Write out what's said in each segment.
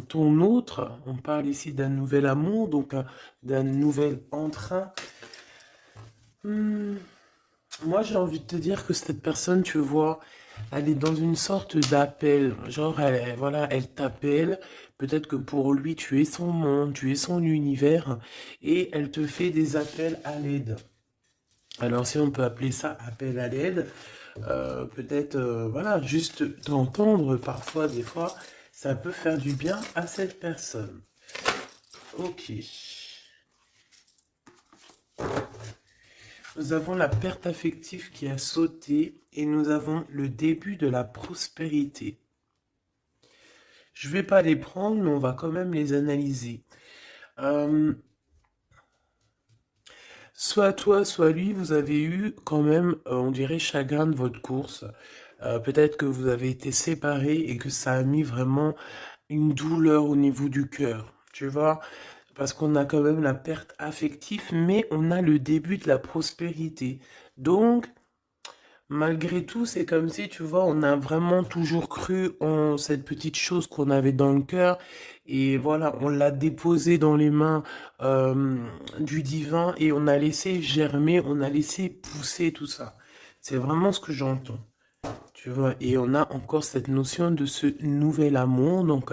ton autre. On parle ici d'un nouvel amour, donc d'un nouvel entrain. Hmm, Moi, j'ai envie de te dire que cette personne, tu vois, elle est dans une sorte d'appel. Genre, voilà, elle t'appelle. Peut-être que pour lui, tu es son monde, tu es son univers, et elle te fait des appels à l'aide. Alors, si on peut appeler ça appel à l'aide, peut-être, voilà, juste d'entendre parfois, des fois, ça peut faire du bien à cette personne. Ok. Nous avons la perte affective qui a sauté et nous avons le début de la prospérité. Je vais pas les prendre, mais on va quand même les analyser. Euh, Soit toi, soit lui, vous avez eu quand même, on dirait, chagrin de votre course. Peut-être que vous avez été séparés et que ça a mis vraiment une douleur au niveau du cœur. Tu vois? Parce qu'on a quand même la perte affective, mais on a le début de la prospérité. Donc, malgré tout, c'est comme si, tu vois, on a vraiment toujours cru en cette petite chose qu'on avait dans le cœur. Et voilà, on l'a déposée dans les mains euh, du divin et on a laissé germer, on a laissé pousser tout ça. C'est vraiment ce que j'entends. Tu vois, et on a encore cette notion de ce nouvel amour. Donc,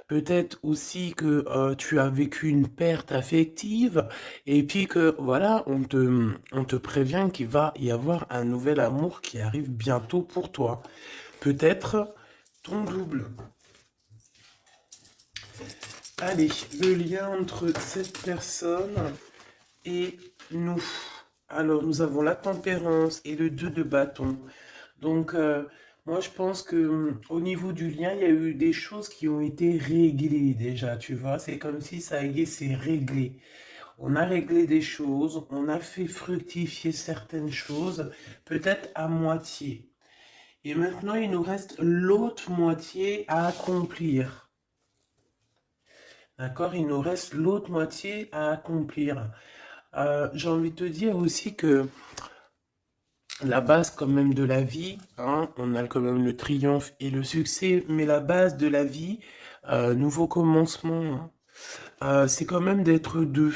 peut-être aussi que tu as vécu une perte affective et puis que voilà, on te prévient qu'il va y avoir un nouvel amour qui arrive bientôt pour toi. Peut-être ton double. Allez, le lien entre cette personne et nous. Alors, nous avons la tempérance et le 2 de bâton. Donc, moi, je pense que au niveau du lien, il y a eu des choses qui ont été réglées déjà, tu vois. C'est comme si ça y est, c'est réglé. On a réglé des choses, on a fait fructifier certaines choses, peut-être à moitié. Et maintenant, il nous reste l'autre moitié à accomplir. D'accord? Il nous reste l'autre moitié à accomplir. J'ai envie de te dire aussi que la base quand même de la vie, hein, on a quand même le triomphe et le succès, mais la base de la vie, nouveau commencement, hein, c'est quand même d'être deux,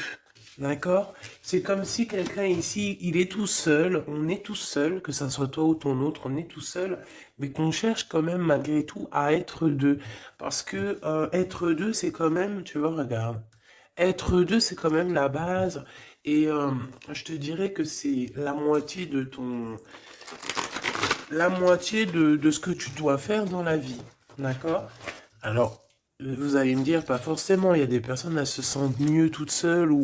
d'accord? C'est comme si quelqu'un ici, il est tout seul, on est tout seul, que ça soit toi ou ton autre, on est tout seul, mais qu'on cherche quand même malgré tout à être deux, parce que être deux, c'est quand même, tu vois, regarde, être deux, c'est quand même la base. Et je te dirais que c'est la moitié de ce que tu dois faire dans la vie. D'accord? Alors, vous allez me dire, pas forcément, il y a des personnes, elles se sentent mieux toutes seules,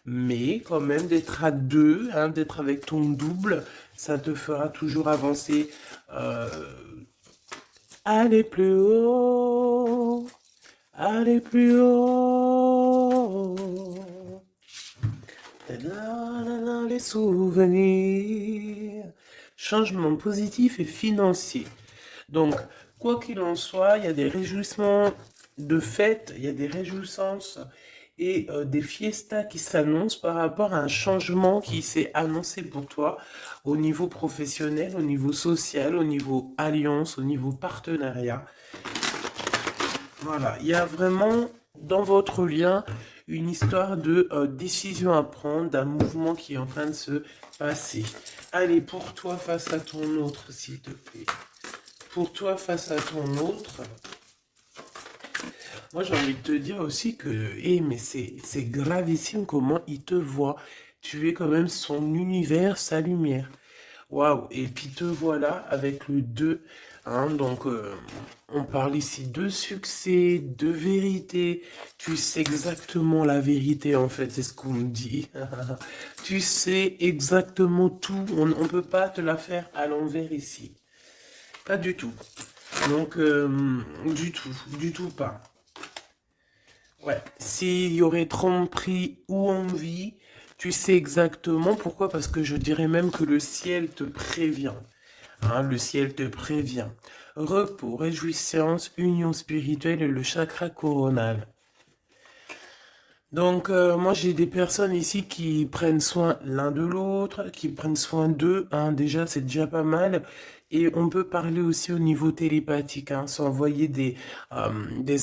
mais quand même d'être à deux, hein, d'être avec ton double, ça te fera toujours avancer. Euh, Aller plus haut, aller plus haut. Les souvenirs. Changement positif et financier. Donc, quoi qu'il en soit, il y a des réjouissements de fêtes, il y a des réjouissances et des fiestas qui s'annoncent par rapport à un changement qui s'est annoncé pour toi au niveau professionnel, au niveau social, au niveau alliance, au niveau partenariat. Voilà, il y a vraiment dans votre lien une histoire de décision à prendre, d'un mouvement qui est en train de se passer. Allez, pour toi face à ton autre, s'il te plaît. Pour toi face à ton autre, moi j'ai envie de te dire aussi que, mais c'est gravissime comment il te voit. Tu es quand même son univers, sa lumière. Waouh, et puis te voilà avec le 2, hein, donc on parle ici de succès, de vérité. Tu sais exactement la vérité en fait, c'est ce qu'on me dit. Tu sais exactement tout, on ne peut pas te la faire à l'envers ici. Pas du tout. Donc, du tout pas. Ouais, s'il y aurait tromperie ou envie, tu sais exactement pourquoi, parce que je dirais même que le ciel te prévient. Hein, le ciel te prévient. Repos, réjouissance, union spirituelle et le chakra coronal. Donc, moi, j'ai des personnes ici qui prennent soin l'un de l'autre, qui prennent soin d'eux. Hein, déjà, c'est déjà pas mal. Et on peut parler aussi au niveau télépathique, hein, s'envoyer des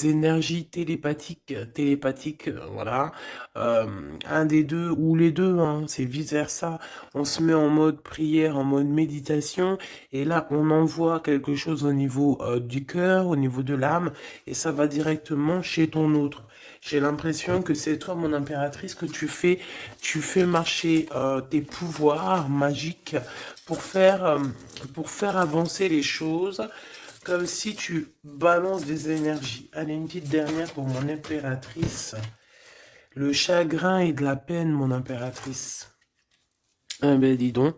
énergies télépathiques, voilà. Un des deux ou les deux, hein, c'est vice-versa. On se met en mode prière, en mode méditation, et là, on envoie quelque chose au niveau du cœur, au niveau de l'âme, et ça va directement chez ton autre. J'ai l'impression que c'est toi, mon impératrice, que tu fais marcher tes pouvoirs magiques pour faire, euh, pour faire avancer les choses, comme si tu balances des énergies. Allez, une petite dernière pour mon impératrice. Le chagrin et de la peine, mon impératrice. Eh ben, dis donc.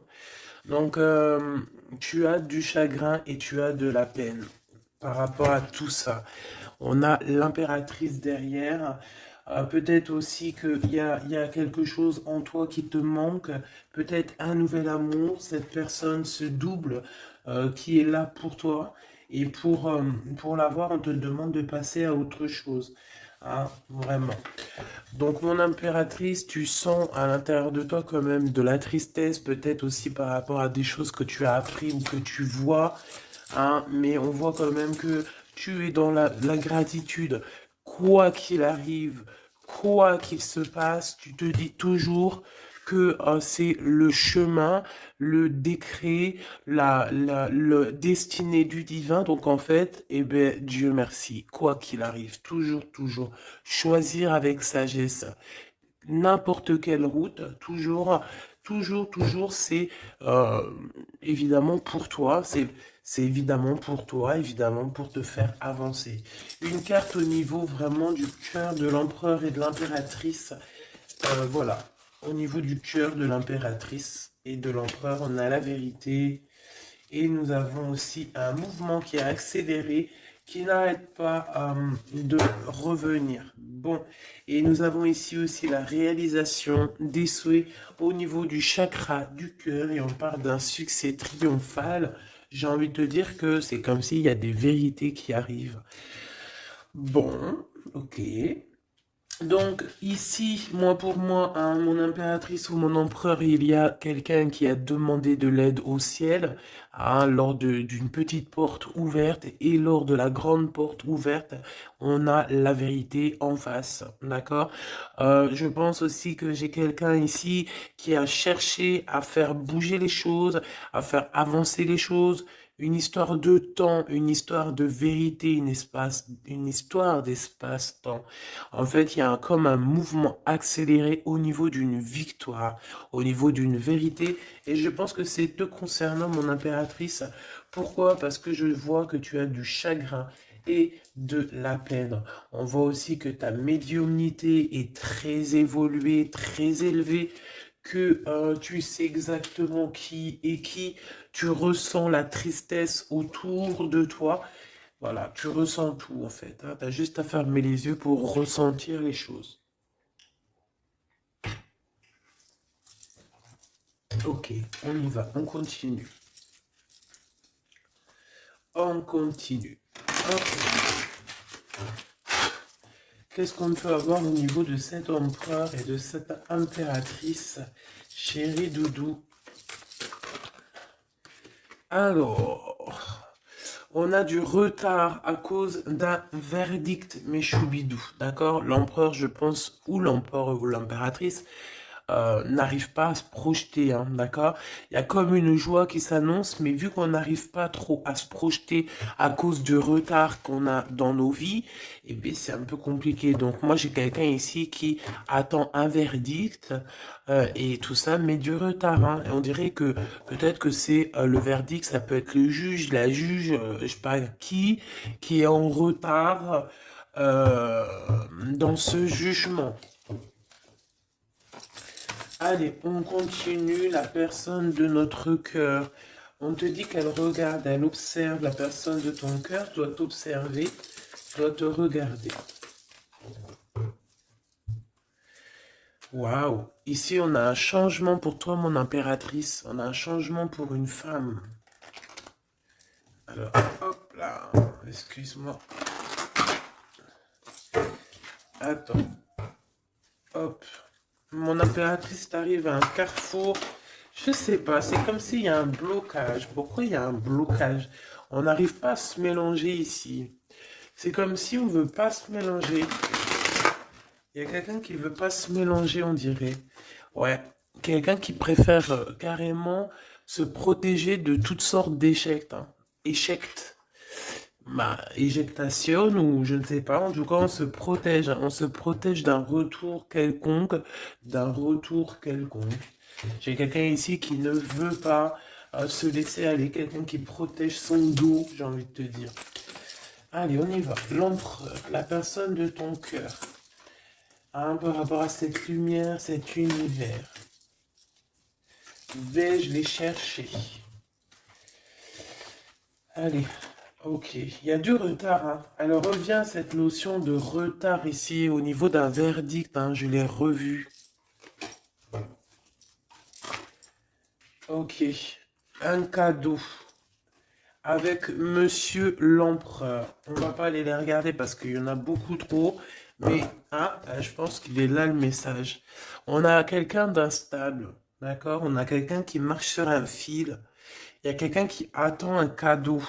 Donc, tu as du chagrin et tu as de la peine par rapport à tout ça. On a l'impératrice derrière. Peut-être aussi il y a quelque chose en toi qui te manque. Peut-être un nouvel amour. Cette personne se double qui est là pour toi. Et pour l'avoir, on te demande de passer à autre chose. Hein, vraiment. Donc, mon impératrice, tu sens à l'intérieur de toi quand même de la tristesse, peut-être aussi par rapport à des choses que tu as appris ou que tu vois, hein, mais on voit quand même que tu es dans la gratitude. Quoi qu'il arrive, quoi qu'il se passe, tu te dis toujours que c'est le chemin, le décret, le destiné du divin. Donc en fait, eh ben, Dieu merci, quoi qu'il arrive, toujours, choisir avec sagesse n'importe quelle route, toujours, c'est euh, évidemment pour toi, c'est évidemment pour toi, évidemment pour te faire avancer. Une carte au niveau vraiment du cœur de l'empereur et de l'impératrice, voilà. Au niveau du cœur de l'impératrice et de l'empereur, on a la vérité, et nous avons aussi un mouvement qui est accéléré, qui n'arrête pas de revenir. Bon, et nous avons ici aussi la réalisation des souhaits au niveau du chakra du cœur, et on parle d'un succès triomphal. J'ai envie de te dire que c'est comme s'il y a des vérités qui arrivent. Bon, ok. Donc ici, moi pour moi, hein, mon impératrice ou mon empereur, il y a quelqu'un qui a demandé de l'aide au ciel, hein, lors d'une petite porte ouverte, et lors de la grande porte ouverte, on a la vérité en face, d'accord? Je pense aussi que j'ai quelqu'un ici qui a cherché à faire bouger les choses, à faire avancer les choses, une histoire de temps, une histoire de vérité, une histoire d'espace-temps. En fait, il y a comme un mouvement accéléré au niveau d'une victoire, au niveau d'une vérité. Et je pense que c'est te concernant, mon impératrice. Pourquoi? Parce que je vois que tu as du chagrin et de la peine. On voit aussi que ta médiumnité est très évoluée, très élevée, que tu sais exactement qui est qui, tu ressens la tristesse autour de toi. Voilà, tu ressens tout en fait. Hein. Tu as juste à fermer les yeux pour ressentir les choses. Ok, on y va, on continue. On continue. Ok. Qu'est-ce qu'on peut avoir au niveau de cet empereur et de cette impératrice, chérie Doudou? Alors, on a du retard à cause d'un verdict, mes choubidous, d'accord? L'empereur, je pense, ou l'empereur ou l'impératrice, n'arrive pas à se projeter, hein, d'accord? Il y a comme une joie qui s'annonce, mais vu qu'on n'arrive pas trop à se projeter à cause du retard qu'on a dans nos vies, eh bien, c'est un peu compliqué. Donc, moi, j'ai quelqu'un ici qui attend un verdict et tout ça, mais du retard. Hein. Et on dirait que peut-être que c'est le verdict, ça peut être le juge, la juge, je sais pas qui est en retard euh, dans ce jugement. Allez, on continue. La personne de notre cœur. On te dit qu'elle regarde, elle observe la personne de ton cœur, doit t'observer, doit te regarder. Waouh! Ici, on a un changement pour toi, mon impératrice. On a un changement pour une femme. Alors, hop là. Excuse-moi. Attends. Hop. Mon impératrice t'arrive à un carrefour. Je sais pas, c'est comme s'il y a un blocage. Pourquoi il y a un blocage? On n'arrive pas à se mélanger ici. C'est comme si on veut pas se mélanger. Il y a quelqu'un qui veut pas se mélanger, on dirait. Ouais, quelqu'un qui préfère carrément se protéger de toutes sortes d'échecs, hein. Échecs, bah, éjectation ou je ne sais pas. En tout cas, on se protège, hein. On se protège d'un retour quelconque, d'un retour quelconque. J'ai quelqu'un ici qui ne veut pas se laisser aller, quelqu'un qui protège son dos, j'ai envie de te dire. Allez, on y va. L'empereur, la personne de ton cœur, hein, par rapport à cette lumière, cet univers. Vais-je les chercher? Allez, ok. Il y a du retard, hein. Alors revient cette notion de retard ici au niveau d'un verdict, hein. Je l'ai revu. Ok. Un cadeau avec Monsieur l'Empereur. On va pas aller les regarder parce qu'il y en a beaucoup trop. Mais je pense qu'il est là le message. On a quelqu'un d'instable, d'accord? On a quelqu'un qui marche sur un fil. Il y a quelqu'un qui attend un cadeau.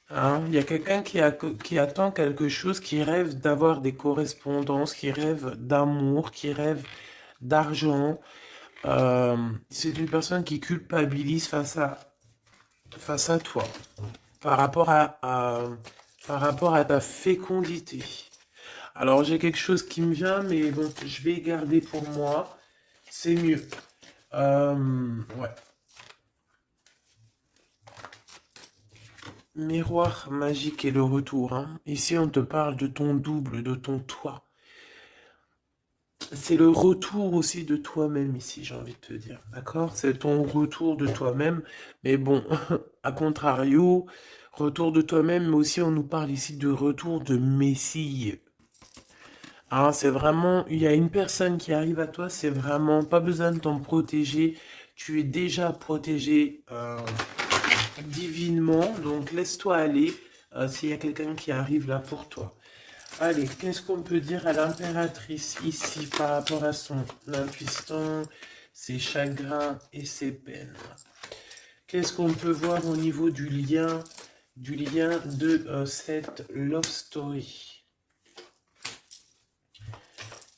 Hein. Il y a quelqu'un qui attend quelque chose, qui rêve d'avoir des correspondances, qui rêve d'amour, qui rêve d'argent. C'est une personne qui culpabilise face à toi, par rapport par rapport à ta fécondité. Alors j'ai quelque chose qui me vient, mais bon, je vais garder pour moi. C'est mieux. Ouais. Miroir magique et le retour, hein. Ici, on te parle de ton double, de ton toi. C'est le retour aussi de toi-même ici, j'ai envie de te dire. D'accord? C'est ton retour de toi-même. Mais bon, à contrario, retour de toi-même, mais aussi on nous parle ici de retour de Messie. Hein, c'est vraiment, il y a une personne qui arrive à toi, c'est vraiment pas besoin de t'en protéger. Tu es déjà protégé divinement, donc laisse-toi aller s'il y a quelqu'un qui arrive là pour toi. Allez, qu'est-ce qu'on peut dire à l'impératrice ici par rapport à son intuition, ses chagrins et ses peines? Qu'est-ce qu'on peut voir au niveau du lien de cette love story?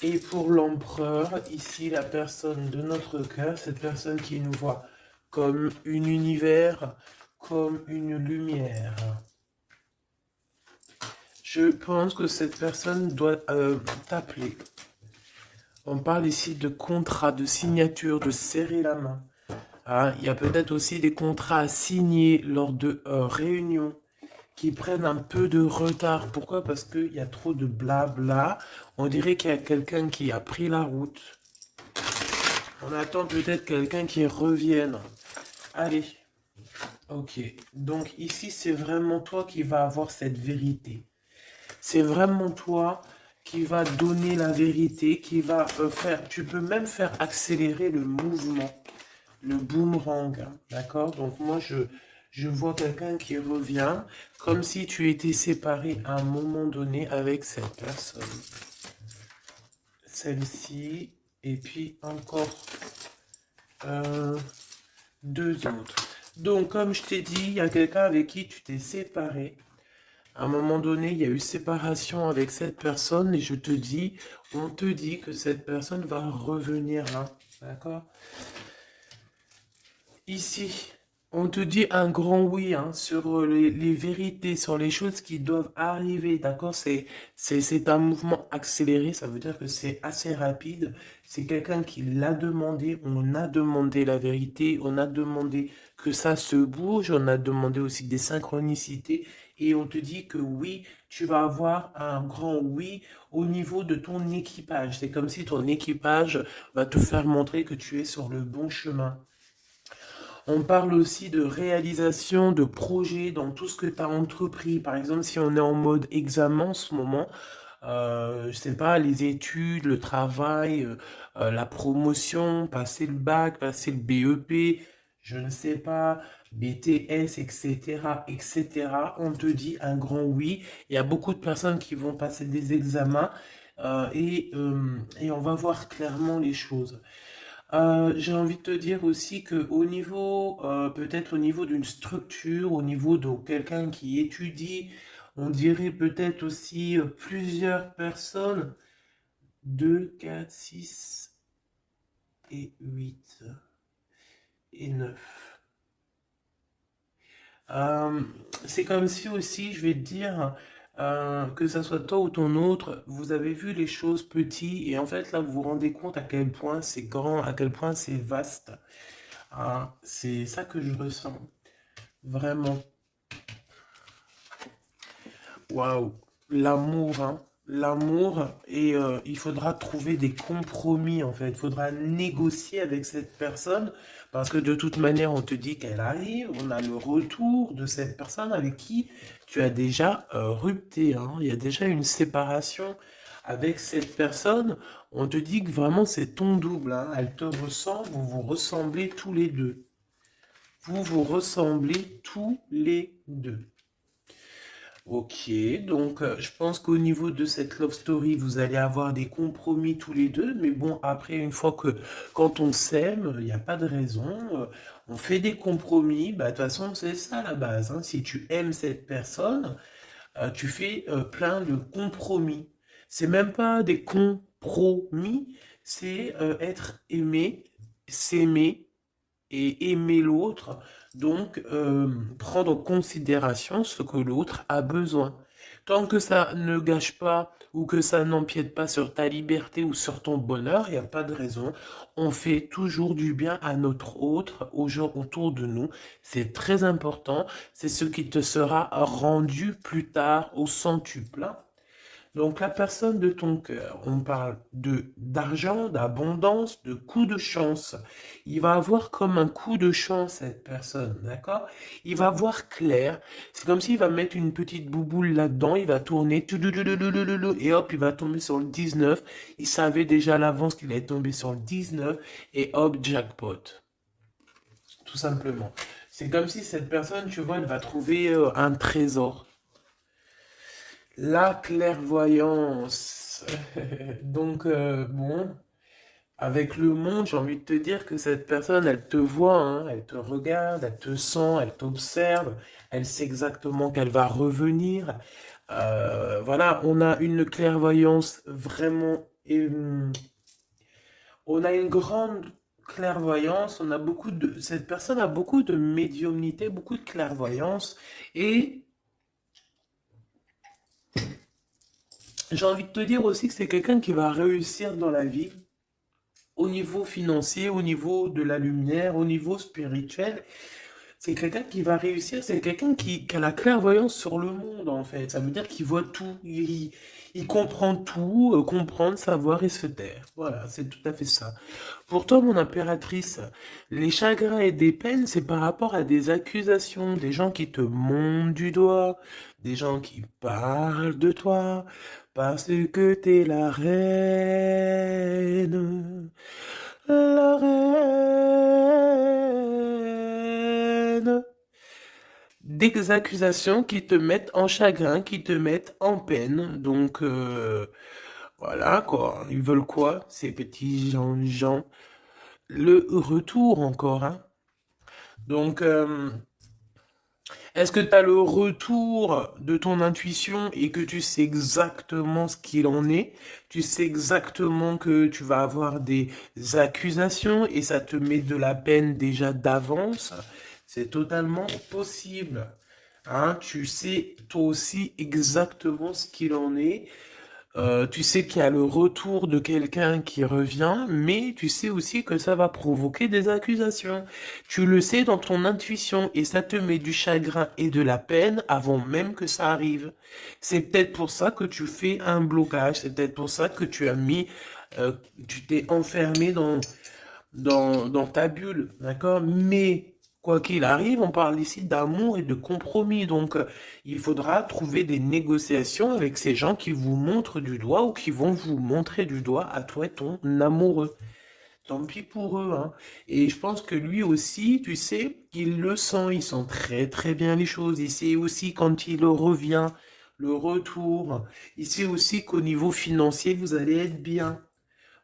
Et pour l'empereur, ici la personne de notre cœur, cette personne qui nous voit comme un univers, comme une lumière. Je pense que cette personne doit t'appeler. On parle ici de contrat, de signature, de serrer la main. Hein, il y a peut-être aussi des contrats à signer lors de réunions qui prennent un peu de retard. Pourquoi? Parce qu'il y a trop de blabla. On dirait qu'il y a quelqu'un qui a pris la route. On attend peut-être quelqu'un qui revienne. Allez. Ok. Donc ici, c'est vraiment toi qui vas avoir cette vérité. C'est vraiment toi qui va donner la vérité, qui va faire... Tu peux même faire accélérer le mouvement, le boomerang. Hein, d'accord? Donc moi, je vois quelqu'un qui revient comme si tu étais séparé à un moment donné avec cette personne. Celle-ci, et puis encore deux autres. Donc, comme je t'ai dit, il y a quelqu'un avec qui tu t'es séparé. À un moment donné, il y a eu séparation avec cette personne et on te dit que cette personne va revenir là. D'accord? Ici, on te dit un grand oui hein, sur les vérités, sur les choses qui doivent arriver. D'accord? C'est un mouvement accéléré, ça veut dire que c'est assez rapide. C'est quelqu'un qui l'a demandé, on a demandé la vérité, on a demandé que ça se bouge, on a demandé aussi des synchronicités et on te dit que oui, tu vas avoir un grand oui au niveau de ton équipage. C'est comme si ton équipage va te faire montrer que tu es sur le bon chemin. On parle aussi de réalisation de projets dans tout ce que tu as entrepris. Par exemple, si on est en mode examen en ce moment, je sais pas, les études, le travail, la promotion, passer le bac, passer le BEP, je ne sais pas, BTS, etc., etc. On te dit un grand oui. Il y a beaucoup de personnes qui vont passer des examens et on va voir clairement les choses. J'ai envie de te dire aussi que au niveau, peut-être au niveau d'une structure, au niveau de quelqu'un qui étudie, on dirait peut-être aussi plusieurs personnes, 2, 4, 6 et 8 et 9. Euh, c'est comme si aussi, je vais te dire, que ça soit toi ou ton autre, vous avez vu les choses petites et en fait là vous vous rendez compte à quel point c'est grand, à quel point c'est vaste. Ah, c'est ça que je ressens, vraiment. Waouh, l'amour, hein. L'amour, et il faudra trouver des compromis en fait. Il faudra négocier avec cette personne parce que de toute manière, on te dit qu'elle arrive. On a le retour de cette personne avec qui tu as déjà rupté, hein. Il y a déjà une séparation avec cette personne. On te dit que vraiment c'est ton double, hein. Elle te ressemble, vous vous ressemblez tous les deux. Vous vous ressemblez tous les deux. Ok, donc je pense qu'au niveau de cette love story, vous allez avoir des compromis tous les deux, mais bon, après, une fois que quand on s'aime, il n'y a pas de raison, on fait des compromis, bah de toute façon, c'est ça la base, hein. Si tu aimes cette personne, tu fais plein de compromis. C'est même pas des compromis, c'est être aimé, s'aimer et aimer l'autre, donc prendre en considération ce que l'autre a besoin. Tant que ça ne gâche pas ou que ça n'empiète pas sur ta liberté ou sur ton bonheur, il n'y a pas de raison. On fait toujours du bien à notre autre, aux gens autour de nous. C'est très important. C'est ce qui te sera rendu plus tard au centuple. Donc la personne de ton cœur, on parle de d'argent, d'abondance, de coup de chance. Il va avoir comme un coup de chance cette personne, d'accord? Il va voir clair. C'est comme s'il va mettre une petite bouboule là-dedans, il va tourner, et hop, il va tomber sur le 19. Il savait déjà à l'avance qu'il allait tomber sur le 19, et hop, jackpot. Tout simplement. C'est comme si cette personne, tu vois, elle va trouver un trésor. La clairvoyance. Donc, bon, avec le monde, j'ai envie de te dire que cette personne, elle te voit, hein, elle te regarde, elle te sent, elle t'observe, elle sait exactement qu'elle va revenir. Voilà, on a une clairvoyance vraiment, on a une grande clairvoyance, on a beaucoup de, cette personne a beaucoup de médiumnité, beaucoup de clairvoyance, et j'ai envie de te dire aussi que c'est quelqu'un qui va réussir dans la vie au niveau financier, au niveau de la lumière, au niveau spirituel. C'est quelqu'un qui va réussir, c'est quelqu'un qui a la clairvoyance sur le monde, en fait. Ça veut dire qu'il voit tout, il comprend tout, comprendre, savoir et se taire. Voilà, c'est tout à fait ça. Pour toi, mon impératrice, les chagrins et des peines, c'est par rapport à des accusations, des gens qui te montent du doigt, des gens qui parlent de toi, parce que t'es la reine, des accusations qui te mettent en chagrin, qui te mettent en peine. Donc, voilà quoi. Ils veulent quoi, ces petits gens? Le retour encore, hein. Donc, est-ce que tu as le retour de ton intuition et que tu sais exactement ce qu'il en est? Tu sais exactement que tu vas avoir des accusations et ça te met de la peine déjà d'avance? C'est totalement possible. Hein, tu sais toi aussi exactement ce qu'il en est. Tu sais qu'il y a le retour de quelqu'un qui revient, mais tu sais aussi que ça va provoquer des accusations. Tu le sais dans ton intuition et ça te met du chagrin et de la peine avant même que ça arrive. C'est peut-être pour ça que tu fais un blocage, c'est peut-être pour ça que tu as mis, tu t'es enfermé dans ta bulle, d'accord? Mais quoi qu'il arrive, on parle ici d'amour et de compromis. Donc, il faudra trouver des négociations avec ces gens qui vous montrent du doigt ou qui vont vous montrer du doigt à toi et ton amoureux. Tant pis pour eux, hein. Et je pense que lui aussi, tu sais, il le sent, il sent très très bien les choses. Il sait aussi quand il revient, le retour. Il sait aussi qu'au niveau financier, vous allez être bien.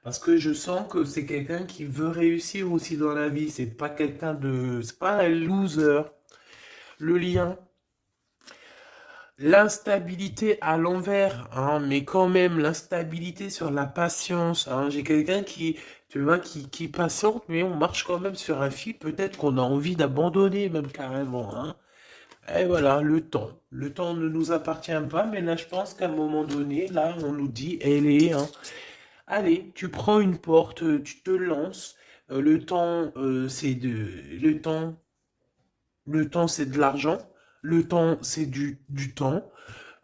Parce que je sens que c'est quelqu'un qui veut réussir aussi dans la vie. C'est pas quelqu'un de... C'est pas un loser. Le lien. L'instabilité à l'envers, hein, mais quand même l'instabilité sur la patience. Hein. J'ai quelqu'un qui, tu vois, qui patiente, mais on marche quand même sur un fil. Peut-être qu'on a envie d'abandonner même carrément. Hein. Et voilà, le temps. Le temps ne nous appartient pas, mais là, je pense qu'à un moment donné, là, on nous dit, elle est, hein, allez, tu prends une porte, tu te lances. Le temps, c'est de, le temps, c'est de l'argent. Le temps, c'est du temps.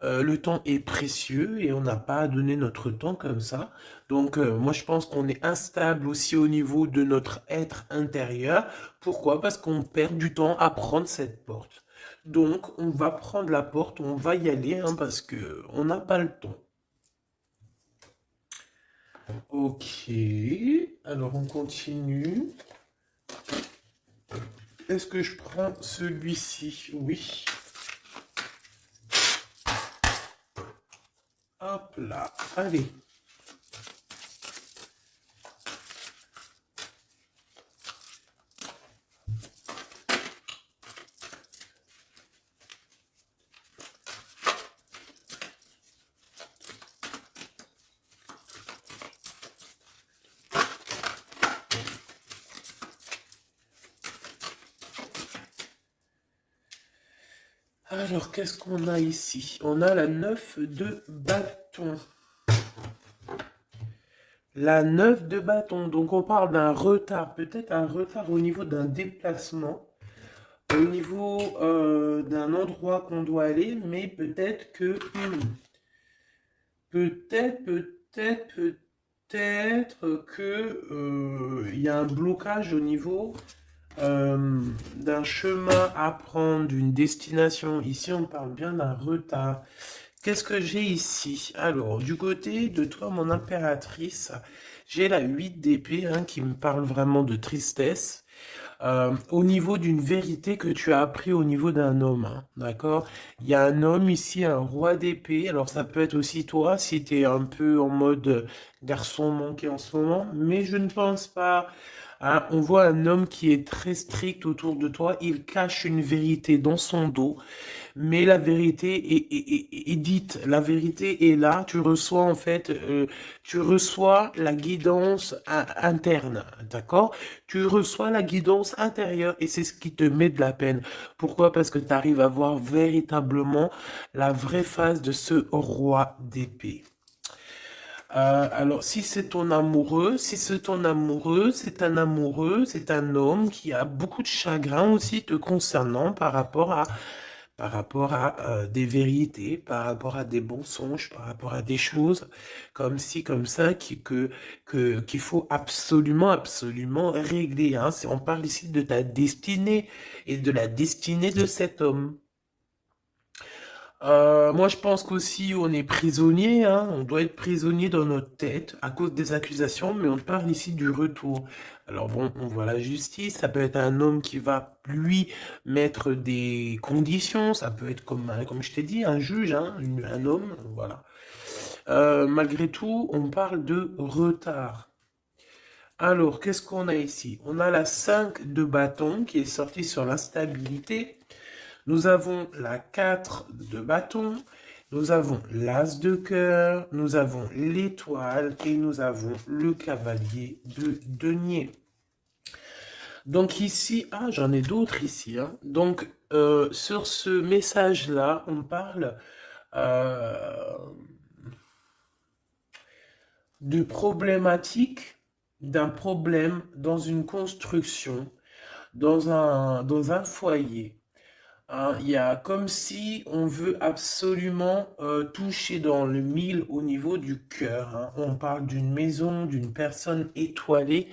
Le temps est précieux et on n'a pas à donner notre temps comme ça. Donc, moi, je pense qu'on est instable aussi au niveau de notre être intérieur. Pourquoi? Parce qu'on perd du temps à prendre cette porte. Donc, on va prendre la porte, on va y aller, hein, parce que on n'a pas le temps. Ok, alors on continue. Est-ce que je prends celui-ci? Oui. Hop là, allez. Alors, qu'est-ce qu'on a ici? On a la 9 de bâton. La 9 de bâton. Donc, on parle d'un retard. Peut-être un retard au niveau d'un déplacement. Au niveau d'un endroit qu'on doit aller. Mais peut-être que... peut-être que il y a un blocage au niveau d'un chemin à prendre, d'une destination. Ici, on parle bien d'un retard. Qu'est-ce que j'ai ici? Alors, du côté de toi, mon impératrice, j'ai la 8 d'épée, hein, qui me parle vraiment de tristesse. Au niveau d'une vérité que tu as appris au niveau d'un homme, hein, d'accord? Il y a un homme ici, un roi d'épée. Alors, ça peut être aussi toi, si tu es un peu en mode garçon manqué en ce moment, mais je ne pense pas. Hein, on voit un homme qui est très strict autour de toi. Il cache une vérité dans son dos, mais la vérité est dite. La vérité est là. Tu reçois en fait, tu reçois la guidance interne, d'accord? Tu reçois la guidance intérieure et c'est ce qui te met de la peine. Pourquoi? Parce que tu arrives à voir véritablement la vraie face de ce roi d'épée. Alors, si c'est ton amoureux, si c'est ton amoureux, c'est un amoureux, c'est un homme qui a beaucoup de chagrin aussi te concernant par rapport à des vérités, par rapport à des mensonges, par rapport à des choses comme ci, comme ça, qu'il faut absolument, absolument régler. Hein. On parle ici de ta destinée et de la destinée de cet homme. Moi, je pense qu'aussi on est prisonnier, hein. On doit être prisonnier dans notre tête à cause des accusations, mais on parle ici du retour. Alors bon, on voit la justice, ça peut être un homme qui va, lui, mettre des conditions, ça peut être comme je t'ai dit, un juge, hein, un homme, voilà. Malgré tout, on parle de retard. Alors, qu'est-ce qu'on a ici? On a la 5 de bâton qui est sortie sur l'instabilité. Nous avons la 4 de bâton, nous avons l'as de cœur, nous avons l'étoile et nous avons le cavalier de denier. Donc ici, j'en ai d'autres ici. Hein. Donc sur ce message-là, on parle de problématique, d'un problème dans une construction, dans un foyer. Hein, il y a comme si on veut absolument toucher dans le mille au niveau du cœur. Hein. On parle d'une maison, d'une personne étoilée,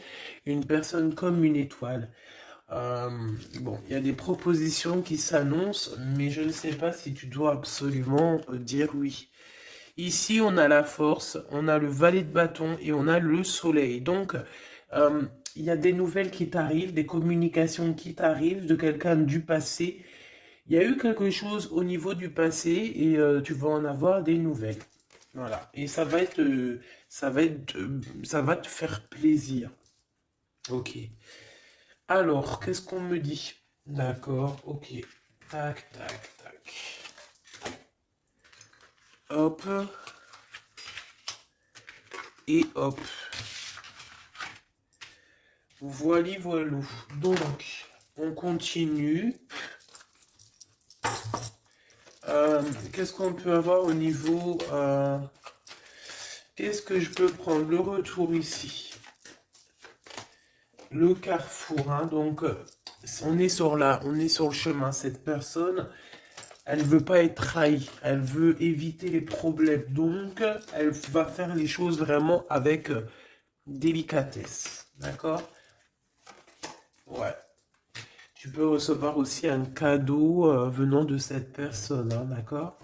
une personne comme une étoile. Euh, bon, il y a des propositions qui s'annoncent, mais je ne sais pas si tu dois absolument dire oui. Ici, on a la force, on a le valet de bâton et on a le soleil. Donc, il y a des nouvelles qui t'arrivent, des communications qui t'arrivent de quelqu'un du passé. Il y a eu quelque chose au niveau du passé et tu vas en avoir des nouvelles. Voilà. Et ça va te faire plaisir. Ok. Alors, qu'est-ce qu'on me dit? D'accord, ok. Tac, tac, tac. Hop. Et hop. Voili, voilou. Donc, on continue. Qu'est-ce qu'on peut avoir au niveau... qu'est-ce que je peux prendre? Le retour ici. Le carrefour, hein, donc on est on est sur le chemin. Cette personne, elle ne veut pas être trahie, elle veut éviter les problèmes. Donc, elle va faire les choses vraiment avec délicatesse. D'accord? Ouais. Tu peux recevoir aussi un cadeau venant de cette personne, hein, d'accord?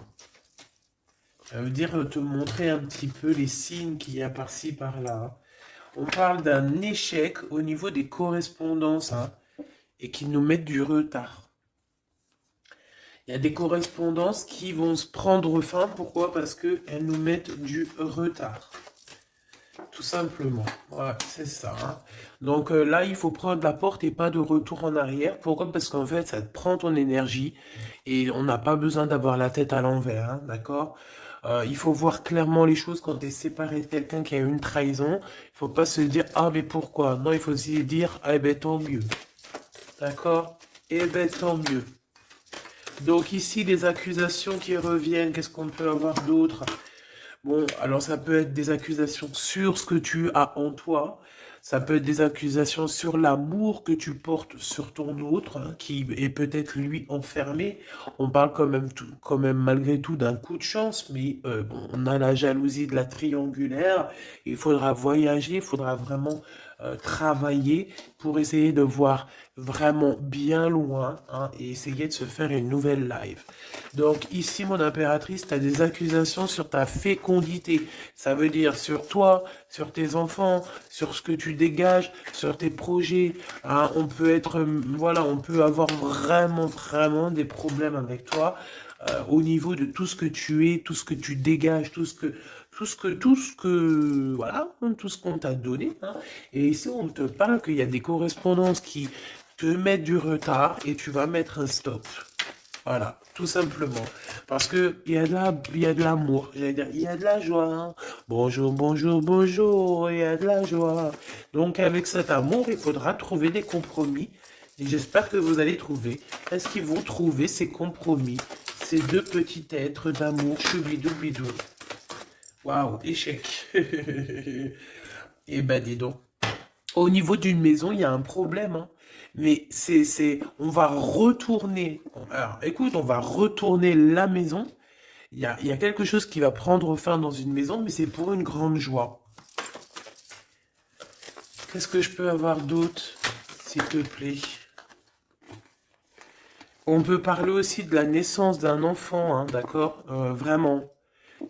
Ça veut dire te montrer un petit peu les signes qu'il y a par-ci, par-là, hein. On parle d'un échec au niveau des correspondances, hein, et qui nous mettent du retard. Il y a des correspondances qui vont se prendre fin. Pourquoi? Parce qu'elles nous mettent du retard. Tout simplement. Ouais, c'est ça, hein. Donc là, il faut prendre la porte et pas de retour en arrière. Pourquoi? Parce qu'en fait, ça te prend ton énergie et on n'a pas besoin d'avoir la tête à l'envers, hein, d'accord? Il faut voir clairement les choses quand tu es séparé de quelqu'un qui a eu une trahison. Il faut pas se dire, ah mais pourquoi? Non, il faut se dire, ah ben tant mieux. D'accord? Eh ben tant mieux. Donc ici, les accusations qui reviennent, qu'est-ce qu'on peut avoir d'autre? Bon, alors ça peut être des accusations sur ce que tu as en toi, ça peut être des accusations sur l'amour que tu portes sur ton autre, hein, qui est peut-être lui enfermé. On parle quand même malgré tout d'un coup de chance, mais bon, on a la jalousie de la triangulaire. Il faudra voyager, il faudra vraiment travailler pour essayer de voir vraiment bien loin, hein, et essayer de se faire une nouvelle live. Donc ici, mon impératrice, tu as des accusations sur ta fécondité. Ça veut dire sur toi, sur tes enfants, sur ce que tu dégages, sur tes projets, hein. On peut être, voilà, on peut avoir vraiment des problèmes avec toi au niveau de tout ce que tu es, tout ce que tu dégages, voilà, tout ce qu'on t'a donné, hein. Et ici, on te parle qu'il y a des correspondances qui te mettent du retard et tu vas mettre un stop. Voilà, tout simplement. Parce que il y a de l'amour, j'allais dire, il y a de la joie, hein. Bonjour, bonjour, bonjour, il y a de la joie. Donc avec cet amour, il faudra trouver des compromis. Et j'espère que vous allez trouver. Est-ce qu'ils vont trouver ces compromis? Ces deux petits êtres d'amour, choubidou-bidou. Waouh, échec. Eh ben dis donc. Au niveau d'une maison, il y a un problème, hein. Mais on va retourner. Alors, écoute, on va retourner la maison. Il y a quelque chose qui va prendre fin dans une maison, mais c'est pour une grande joie. Qu'est-ce que je peux avoir d'autre, s'il te plaît? On peut parler aussi de la naissance d'un enfant, hein, d'accord? Vraiment,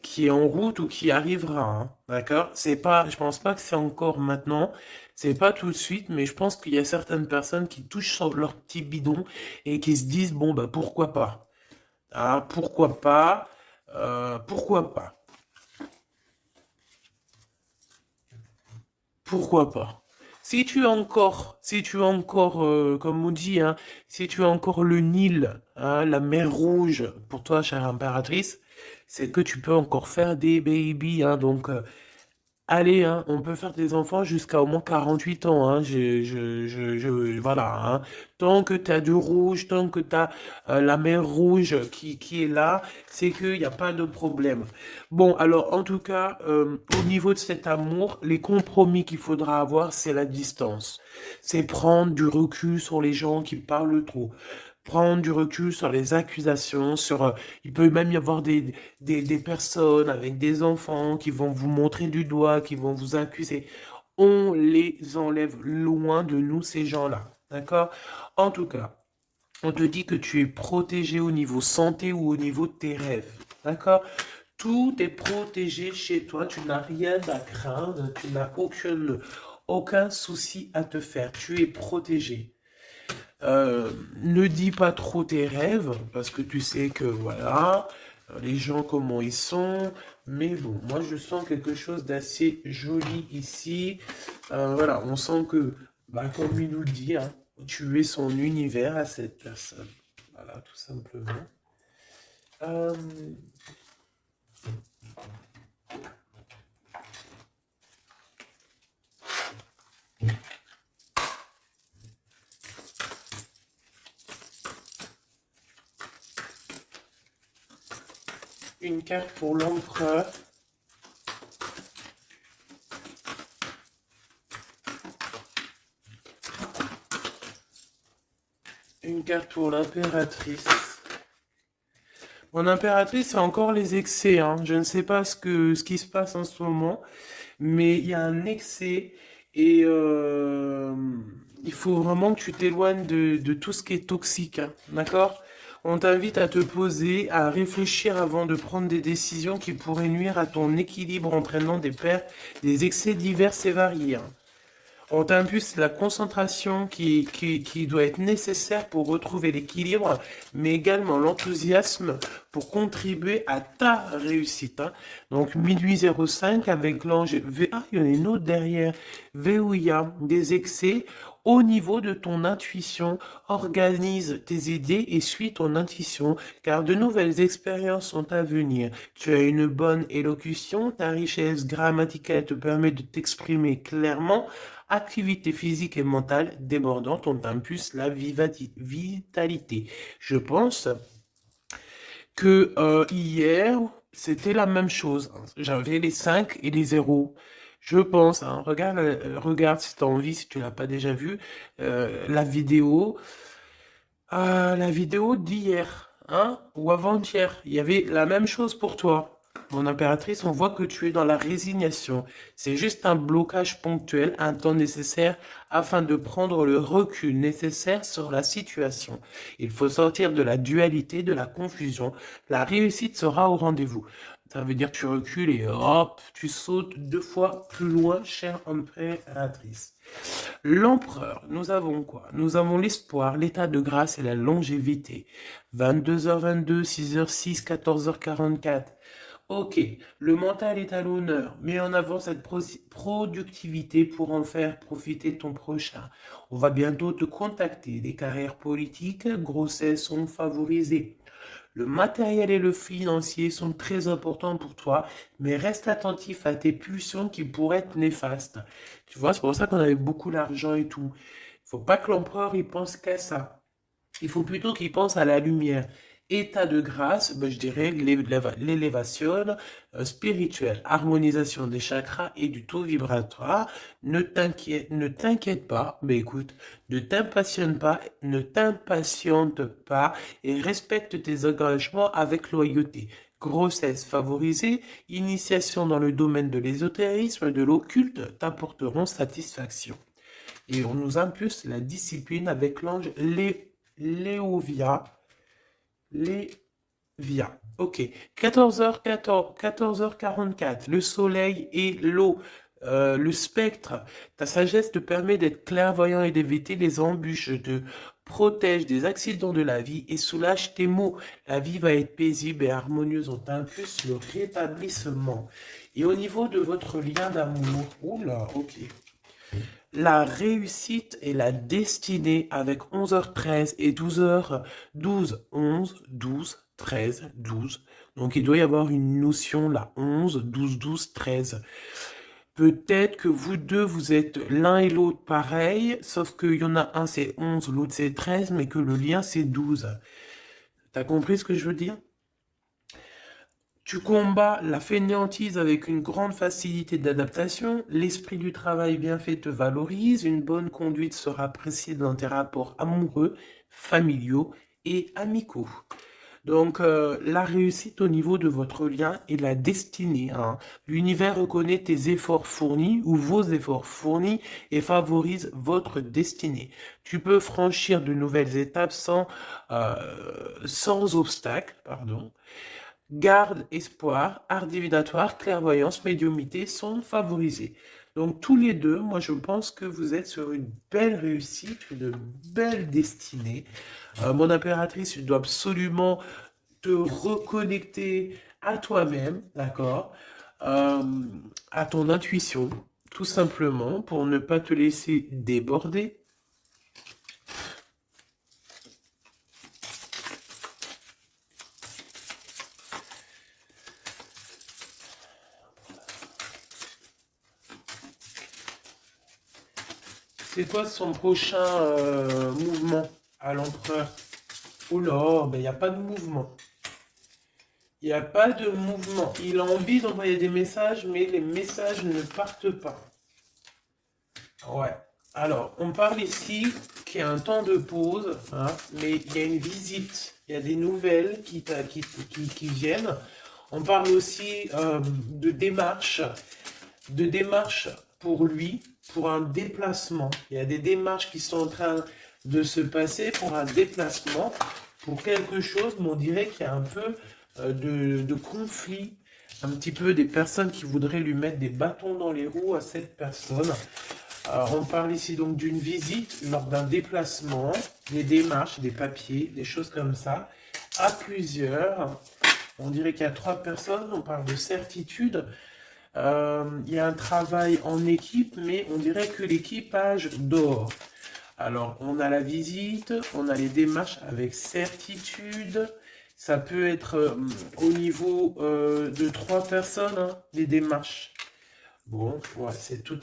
qui est en route ou qui arrivera, hein, d'accord? C'est pas, je pense pas que c'est encore maintenant, c'est pas tout de suite, mais je pense qu'il y a certaines personnes qui touchent sur leur petit bidon et qui se disent, bon, bah, pourquoi pas? Ah, pourquoi pas? Pourquoi pas? Pourquoi pas? Si tu as encore, comme on dit, hein, si tu as encore le Nil, hein, la mer Rouge, pour toi, chère impératrice, c'est que tu peux encore faire des baby, hein, donc allez, hein, on peut faire des enfants jusqu'à au moins 48 ans, hein, voilà, hein. Tant que tu as du rouge, tant que tu as la mer rouge qui est là, c'est qu'il n'y a pas de problème. Bon, alors, en tout cas, au niveau de cet amour, les compromis qu'il faudra avoir, c'est la distance. C'est prendre du recul sur les gens qui parlent trop. Prendre du recul sur les accusations, il peut même y avoir des personnes avec des enfants qui vont vous montrer du doigt, qui vont vous accuser. On les enlève loin de nous, ces gens-là. D'accord? En tout cas, on te dit que tu es protégé au niveau santé ou au niveau de tes rêves. D'accord? Tout est protégé chez toi. Tu n'as rien à craindre. Tu n'as aucun souci à te faire. Tu es protégé. Ne dis pas trop tes rêves, parce que tu sais que voilà, les gens comment ils sont. Mais bon, moi je sens quelque chose d'assez joli ici. Voilà, on sent que, bah, comme il nous dit, hein, tu es son univers à cette personne. Voilà, tout simplement. Euh, une carte pour l'empereur. Une carte pour l'impératrice. Mon impératrice, c'est encore les excès, hein. Je ne sais pas ce qui se passe en ce moment, mais il y a un excès et il faut vraiment que tu t'éloignes de tout ce qui est toxique, hein. D'accord? On t'invite à te poser, à réfléchir avant de prendre des décisions qui pourraient nuire à ton équilibre, entraînant des excès divers et variés, hein. On t'impulse la concentration qui doit être nécessaire pour retrouver l'équilibre, mais également l'enthousiasme pour contribuer à ta réussite, hein. Donc, minuit 05 avec l'ange V. Ah, il y en a une autre derrière. Veouya, des excès au niveau de ton intuition. Organise tes idées et suis ton intuition, car de nouvelles expériences sont à venir. Tu as une bonne élocution, ta richesse grammaticale te permet de t'exprimer clairement. Activité physique et mentale débordante, on t'impulse la vitalité. Je pense que hier, c'était la même chose, hein. J'avais les 5 et les 0. Je pense, hein. Regarde si tu as envie, si tu l'as pas déjà vu, la vidéo d'hier, hein, ou avant-hier. Il y avait la même chose pour toi. Mon impératrice, on voit que tu es dans la résignation. C'est juste un blocage ponctuel, un temps nécessaire afin de prendre le recul nécessaire sur la situation. Il faut sortir de la dualité, de la confusion. La réussite sera au rendez-vous. Ça veut dire que tu recules et hop, tu sautes 2 fois plus loin, chère impératrice. L'empereur, nous avons quoi? Nous avons l'espoir, l'état de grâce et la longévité. 22h22, 6h06, 14h44. Ok, le mental est à l'honneur. Mets en avant cette productivité pour en faire profiter ton prochain. On va bientôt te contacter. Les carrières politiques, grossesses sont favorisées. Le matériel et le financier sont très importants pour toi, mais reste attentif à tes pulsions qui pourraient être néfastes. Tu vois, c'est pour ça qu'on avait beaucoup d'argent et tout. Il faut pas que l'empereur il pense qu'à ça. Il faut plutôt qu'il pense à la lumière. État de grâce, ben, je dirais l'élévation spirituelle, harmonisation des chakras et du taux vibratoire. Ne t'inquiète pas, mais écoute, ne t'impatiente pas et respecte tes engagements avec loyauté. Grossesse favorisée, initiation dans le domaine de l'ésotérisme, de l'occulte t'apporteront satisfaction. Et on nous impulse la discipline avec l'ange Léovia. Lévia. Ok. 14h44. Le soleil et l'eau. Le spectre. Ta sagesse te permet d'être clairvoyant et d'éviter les embûches. Te protège des accidents de la vie et soulage tes maux. La vie va être paisible et harmonieuse. On t'impulse le rétablissement. Et au niveau de votre lien d'amour. Oula, ok. La réussite et la destinée avec 11h13 et 12h12, 11, 12, 13, 12. Donc il doit y avoir une notion là, 11, 12, 12, 13. Peut-être que vous deux, vous êtes l'un et l'autre pareil, sauf qu'il y en a un c'est 11, l'autre c'est 13, mais que le lien c'est 12. T'as compris ce que je veux dire? Tu combats la fainéantise avec une grande facilité d'adaptation, l'esprit du travail bien fait te valorise, une bonne conduite sera appréciée dans tes rapports amoureux, familiaux et amicaux. Donc, la réussite au niveau de votre lien et la destinée, hein. L'univers reconnaît tes efforts fournis ou vos efforts fournis et favorise votre destinée. Tu peux franchir de nouvelles étapes sans obstacle, pardon. Garde, espoir, art divinatoire, clairvoyance, médiumité sont favorisés. Donc tous les deux, moi je pense que vous êtes sur une belle réussite, une belle destinée. Mon impératrice, je dois absolument te reconnecter à toi-même, d'accord? Euh, à ton intuition, tout simplement, pour ne pas te laisser déborder. C'est quoi son prochain mouvement à l'empereur? Oula, ben il n'y a pas de mouvement. Il n'y a pas de mouvement. Il a envie d'envoyer des messages, mais les messages ne partent pas. Ouais. Alors, on parle ici qu'il y a un temps de pause, hein, mais il y a une visite. Il y a des nouvelles qui viennent. On parle aussi de démarches pour lui, pour un déplacement. Il y a des démarches qui sont en train de se passer pour un déplacement, pour quelque chose, mais on dirait qu'il y a un peu de conflit, un petit peu des personnes qui voudraient lui mettre des bâtons dans les roues à cette personne. On parle ici donc d'une visite lors d'un déplacement, des démarches, des papiers, des choses comme ça, à plusieurs. On dirait qu'il y a 3 personnes, on parle de certitude. Il y a un travail en équipe, mais on dirait que l'équipage dort. Alors, on a la visite, on a les démarches avec certitude. Ça peut être au niveau de 3 personnes, hein, les démarches. Bon, ouais, c'est tout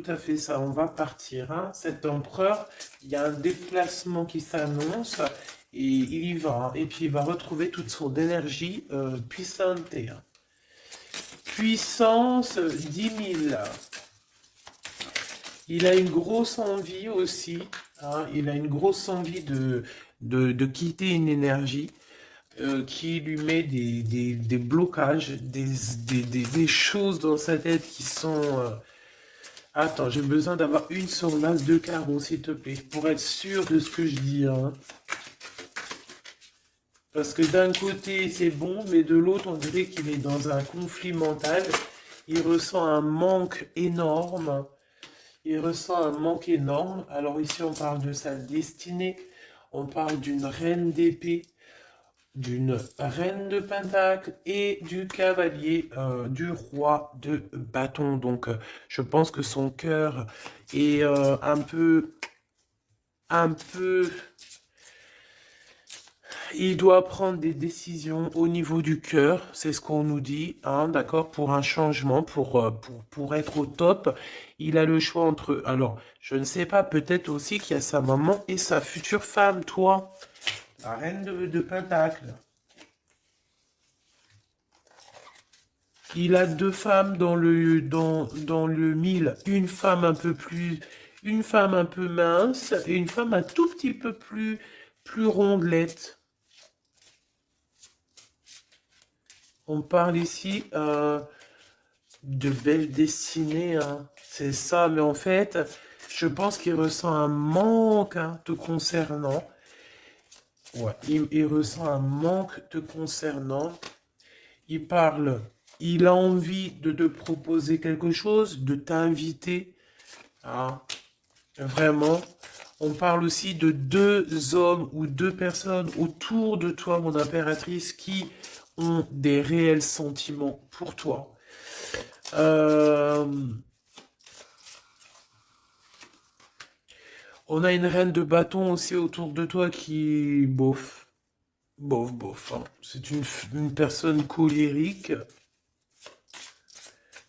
à fait ça. On va partir, hein. Cet empereur, il y a un déplacement qui s'annonce et il y va, hein. Et puis il va retrouver toute son énergie puissante, hein. Puissance 10 000. Il a une grosse envie aussi, hein. Il a une grosse envie de quitter une énergie qui lui met des blocages, des choses dans sa tête qui sont... Attends, j'ai besoin d'avoir une sur l'as de carreau, s'il te plaît, pour être sûr de ce que je dis, hein. Parce que d'un côté, c'est bon, mais de l'autre, on dirait qu'il est dans un conflit mental. Il ressent un manque énorme. Il ressent un manque énorme. Alors ici, on parle de sa destinée. On parle d'une reine d'épée, d'une reine de pentacle et du cavalier du roi de bâton. Donc, je pense que son cœur est un peu, il doit prendre des décisions au niveau du cœur, c'est ce qu'on nous dit, hein, d'accord, pour un changement, pour être au top. Il a le choix entre, alors, je ne sais pas, peut-être aussi qu'il y a sa maman et sa future femme, toi, la reine de pentacle. Il a 2 femmes dans le mille. Une femme un peu mince et une femme un tout petit peu plus rondelette. On parle ici de belle destinée, hein. C'est ça, mais en fait, je pense qu'il ressent un manque, hein, te concernant. Ouais, il ressent un manque te concernant. Il parle, il a envie de te proposer quelque chose, de t'inviter. Ah, vraiment. On parle aussi de 2 hommes ou 2 personnes autour de toi, mon impératrice, qui ont des réels sentiments pour toi. Euh, on a une reine de bâton aussi autour de toi qui, bof, bof, bof, hein. C'est une personne colérique.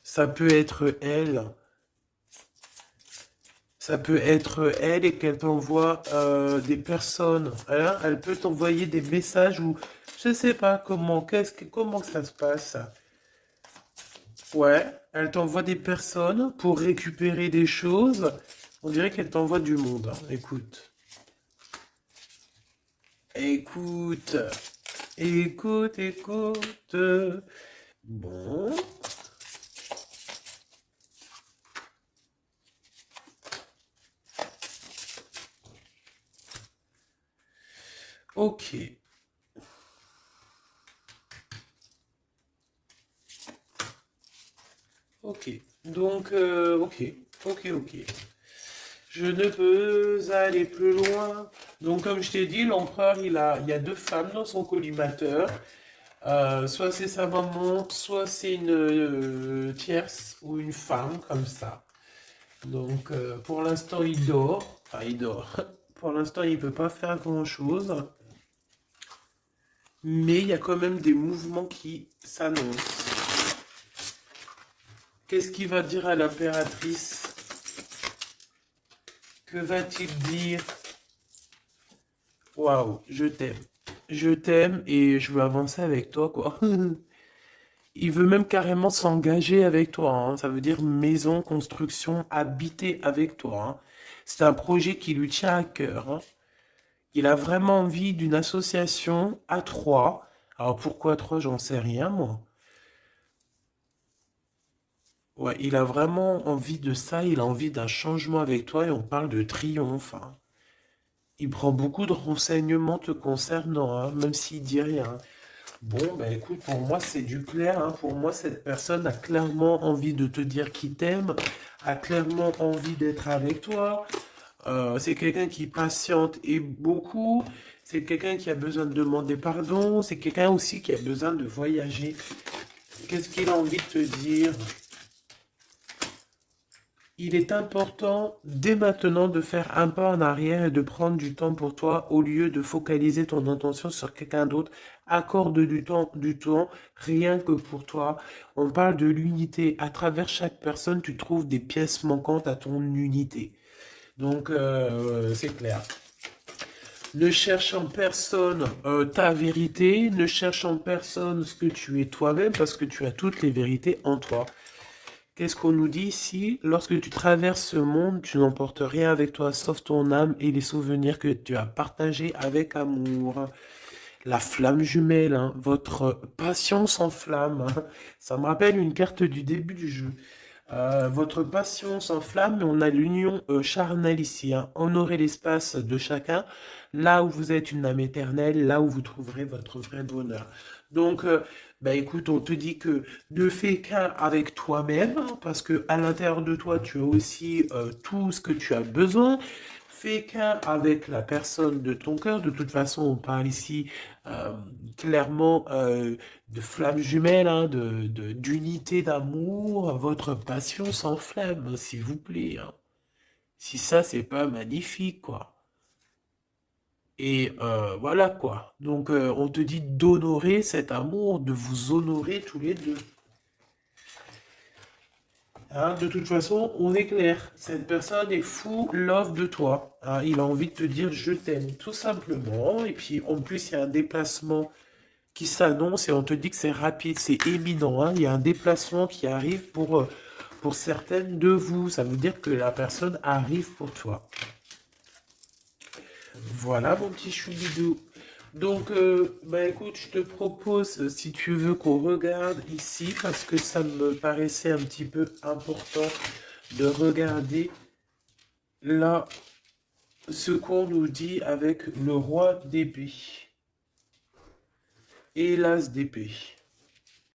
Ça peut être elle. Ça peut être elle et qu'elle t'envoie des personnes, hein. Elle peut t'envoyer des messages ou je sais pas comment ça se passe. Ouais, elle t'envoie des personnes pour récupérer des choses. On dirait qu'elle t'envoie du monde, hein. Écoute, écoute, écoute. Bon, ok, ok. Donc, ok. Je ne peux aller plus loin. Donc, comme je t'ai dit, l'empereur, il y a deux femmes dans son collimateur. Soit c'est sa maman, soit c'est une tierce ou une femme comme ça. Donc, pour l'instant, il dort. Enfin, il dort. Pour l'instant, il ne peut pas faire grand-chose. Mais il y a quand même des mouvements qui s'annoncent. Qu'est-ce qu'il va dire à l'impératrice? Que va-t-il dire? Waouh, je t'aime. Je t'aime et je veux avancer avec toi, quoi. Il veut même carrément s'engager avec toi, hein. Ça veut dire maison, construction, habiter avec toi, hein. C'est un projet qui lui tient à cœur, hein. Il a vraiment envie d'une association à trois. Alors pourquoi trois, j'en sais rien, moi. Ouais, il a vraiment envie de ça, il a envie d'un changement avec toi et on parle de triomphe, hein. Il prend beaucoup de renseignements te concernant, hein, même s'il dit rien. Bon, ben écoute, pour moi c'est du clair, hein. Pour moi cette personne a clairement envie de te dire qu'il t'aime, a clairement envie d'être avec toi. C'est quelqu'un qui patiente et beaucoup. C'est quelqu'un qui a besoin de demander pardon. C'est quelqu'un aussi qui a besoin de voyager. Qu'est-ce qu'il a envie de te dire? Il est important dès maintenant de faire un pas en arrière et de prendre du temps pour toi au lieu de focaliser ton attention sur quelqu'un d'autre. Accorde du temps, rien que pour toi. On parle de l'unité. À travers chaque personne, tu trouves des pièces manquantes à ton unité. Donc, c'est clair. Ne cherche en personne ta vérité, ne cherche en personne ce que tu es toi-même parce que tu as toutes les vérités en toi. Qu'est-ce qu'on nous dit ici? Lorsque tu traverses ce monde, tu n'emportes rien avec toi sauf ton âme et les souvenirs que tu as partagés avec amour. La flamme jumelle, hein, votre passion s'enflamme, hein. Ça me rappelle une carte du début du jeu. Votre passion s'enflamme, mais on a l'union charnelle ici, hein. Honorez l'espace de chacun, là où vous êtes une âme éternelle, là où vous trouverez votre vrai bonheur. Donc, bah écoute, on te dit que ne fais qu'un avec toi-même, hein, parce que à l'intérieur de toi, tu as aussi tout ce que tu as besoin. Fais qu'un avec la personne de ton cœur. De toute façon, on parle ici euh, clairement de flammes jumelles, hein, d'unité d'amour. Votre passion s'enflamme, s'il vous plaît, hein. Si ça, c'est pas magnifique, quoi. Et voilà, quoi. Donc, on te dit d'honorer cet amour, de vous honorer tous les deux. Hein, de toute façon, on est clair. Cette personne est fou love de toi, hein. Il a envie de te dire je t'aime, tout simplement. Et puis, en plus, il y a un déplacement qui s'annonce et on te dit que c'est rapide, c'est éminent, hein. Il y a un déplacement qui arrive pour certaines de vous. Ça veut dire que la personne arrive pour toi. Voilà, mon petit choubidou. Donc, bah écoute, je te propose, si tu veux, qu'on regarde ici, parce que ça me paraissait un petit peu important de regarder là ce qu'on nous dit avec le roi d'épée et l'as d'épée.